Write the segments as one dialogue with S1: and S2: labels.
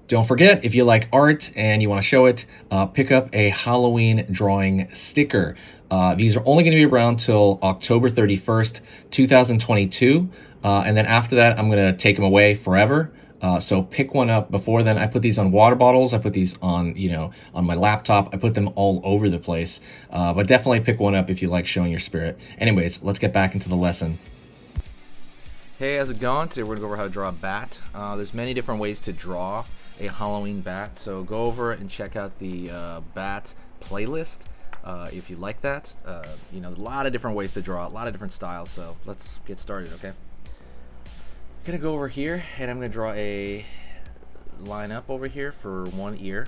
S1: Don't forget, if you like art and you want to show it, pick up a Halloween drawing sticker. These are only going to be around till October 31st, 2022. And then after that, I'm going to take them away forever. So pick one up before then. I put these on water bottles. I put these on, on my laptop. I put them all over the place. But definitely pick one up if you like showing your spirit. Anyways, let's get back into the lesson.
S2: Hey, how's it going? Today we're going to go over how to draw a bat. There's many different ways to draw a Halloween bat, so go over and check out the bat playlist if you like that. There's a lot of different ways to draw, a lot of different styles, so let's get started, okay? I'm going to go over here and I'm going to draw a line up over here for one ear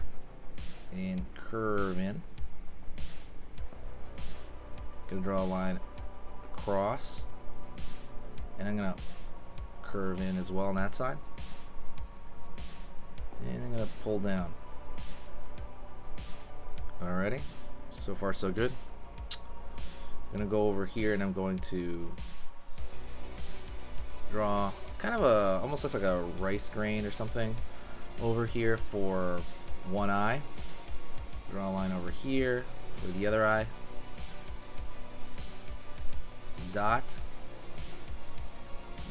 S2: and curve in. Going to draw a line across and I'm going to curve in as well on that side. And I'm going to pull down. Alrighty, so far so good. I'm going to go over here and I'm going to draw kind of almost looks like a rice grain or something over here for one eye. Draw a line over here for the other eye. Dot.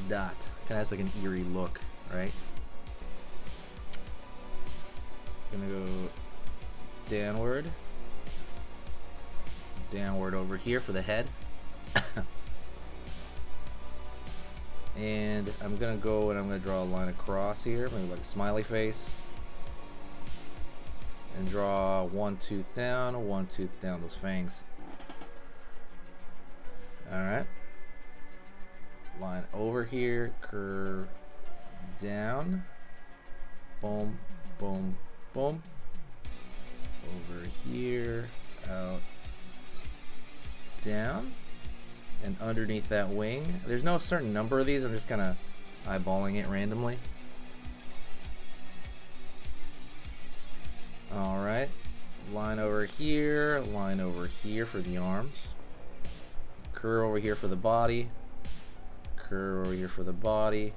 S2: Dot. Kind of has like an eerie look, right? Gonna go downward over here for the head. And I'm gonna go and I'm gonna draw a line across here, maybe like a smiley face, and draw one tooth down, those fangs. Alright, line over here, curve down, boom, boom, boom, over here, out, down, and underneath that wing. There's no certain number of these, I'm just kind of eyeballing it randomly. Alright, line over here for the arms, curve over here for the body, curve over here for the body.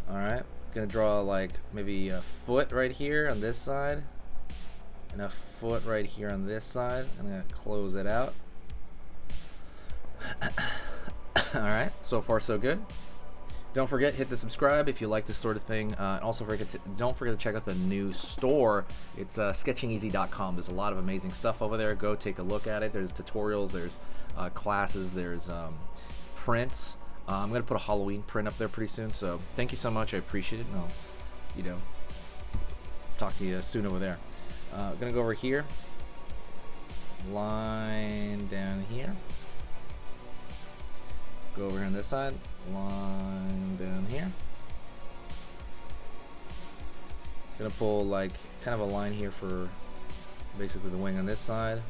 S2: Alright, gonna draw like maybe a foot right here on this side and a foot right here on this side. I'm gonna close it out. Alright, so far so good. Don't forget, hit the subscribe if you like this sort of thing. Also, don't forget to check out the new store. It's sketchingeasy.com. There's a lot of amazing stuff over there. Go take a look at it. There's tutorials, there's classes, there's prints. I'm gonna put a Halloween print up there pretty soon, so thank you so much. I appreciate it, and I'll, talk to you soon over there. Gonna go over here, line down here, go over here on this side, line down here. Gonna pull like kind of a line here for basically the wing on this side,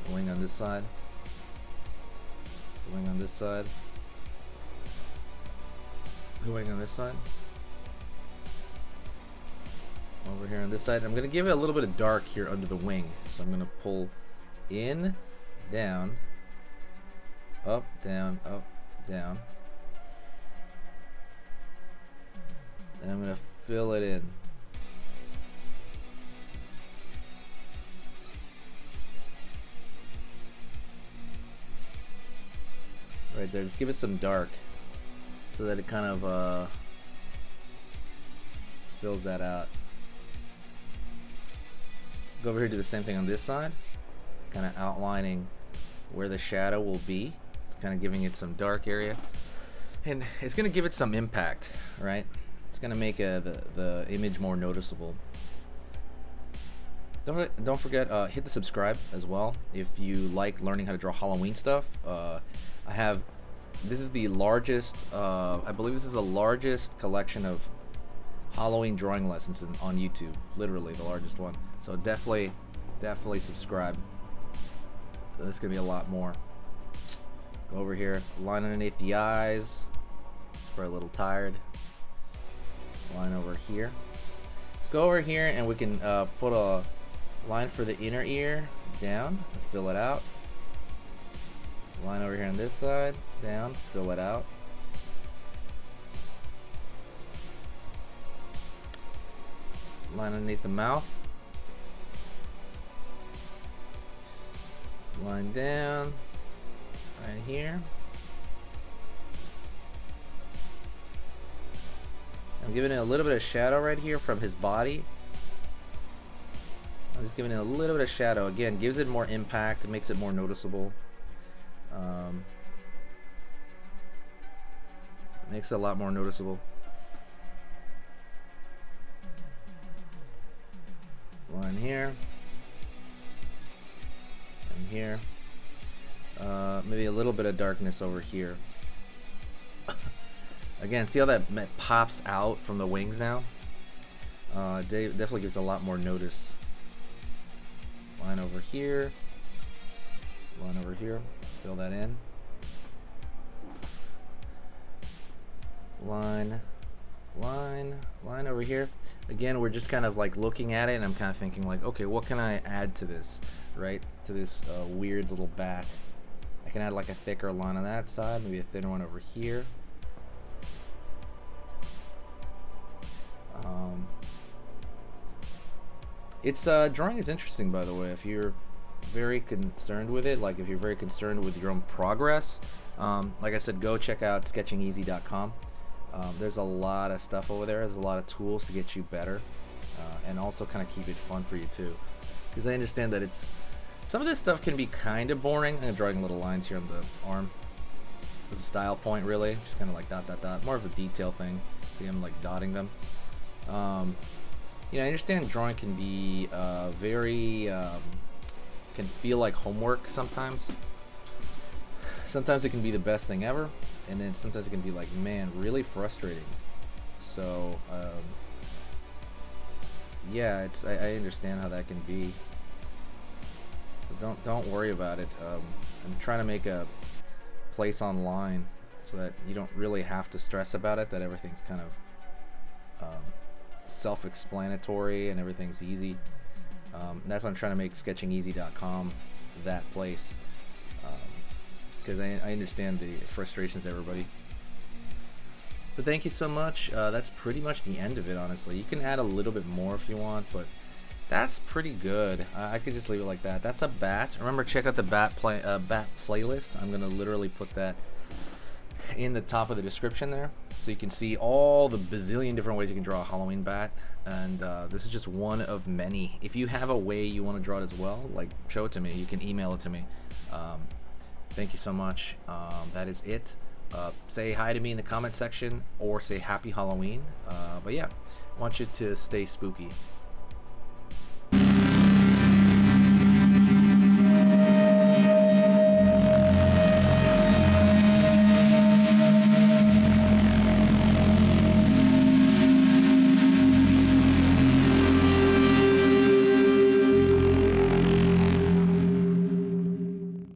S2: the wing on this side, the wing on this side, the wing on this side, over here on this side. I'm gonna give it a little bit of dark here under the wing, so I'm gonna pull in, down, up, down, up, down, and I'm gonna fill it in. Right there, just give it some dark so that it kind of fills that out. Go over here, do the same thing on this side, kind of outlining where the shadow will be. It's kind of giving it some dark area, and it's going to give it some impact, right? It's going to make the image more noticeable. Don't forget, hit the subscribe as well if you like learning how to draw Halloween stuff. This is the largest, I believe this is the largest collection of Halloween drawing lessons on YouTube, literally the largest one. So definitely subscribe. There's gonna be a lot more. Go over here, line underneath the eyes. Probably a little tired. Line over here. Let's go over here and we can put a line for the inner ear down, fill it out. Line over here on this side, down, fill it out. Line underneath the mouth. Line down right here. I'm giving it a little bit of shadow right here from his body. I'm just giving it a little bit of shadow. Again, gives it more impact. It makes it more noticeable. Makes it a lot more noticeable. Line here. And here. Maybe a little bit of darkness over here. Again, see how that pops out from the wings now? Definitely gives a lot more notice. Line over here. Line over here. Fill that in. Line over here. Again, we're just kind of like looking at it, and I'm kind of thinking like, okay, what can I add to this, right? To this weird little bat. I can add like a thicker line on that side, maybe a thinner one over here. It's drawing is interesting, by the way. If you're very concerned with it, like if you're very concerned with your own progress, like I said, go check out sketchingeasy.com. There's a lot of stuff over there. There's a lot of tools to get you better, and also kind of keep it fun for you too. Because I understand that some of this stuff can be kind of boring. I'm drawing little lines here on the arm. It's a style point, really. Just kind of like dot, dot, dot. More of a detail thing. See, I'm like dotting them. You know, I understand drawing can be can feel like homework sometimes. Sometimes it can be the best thing ever, and then sometimes it can be like, man, really frustrating. So, yeah, I understand how that can be. But don't worry about it. I'm trying to make a place online so that you don't really have to stress about it. That everything's kind of self-explanatory and everything's easy. That's why I'm trying to make sketchingeasy.com that place, because I understand the frustrations of everybody. But thank you so much. That's pretty much the end of it, honestly. You can add a little bit more if you want, but that's pretty good. I could just leave it like that. That's a bat. Remember, check out the bat playlist. I'm gonna literally put that in the top of the description there, so you can see all the bazillion different ways you can draw a Halloween bat. And this is just one of many. If you have a way you want to draw it as well, like, show it to me. You can email it to me. Thank you so much. That is it. Say hi to me in the comment section, or say happy Halloween. But yeah, I want you to stay spooky.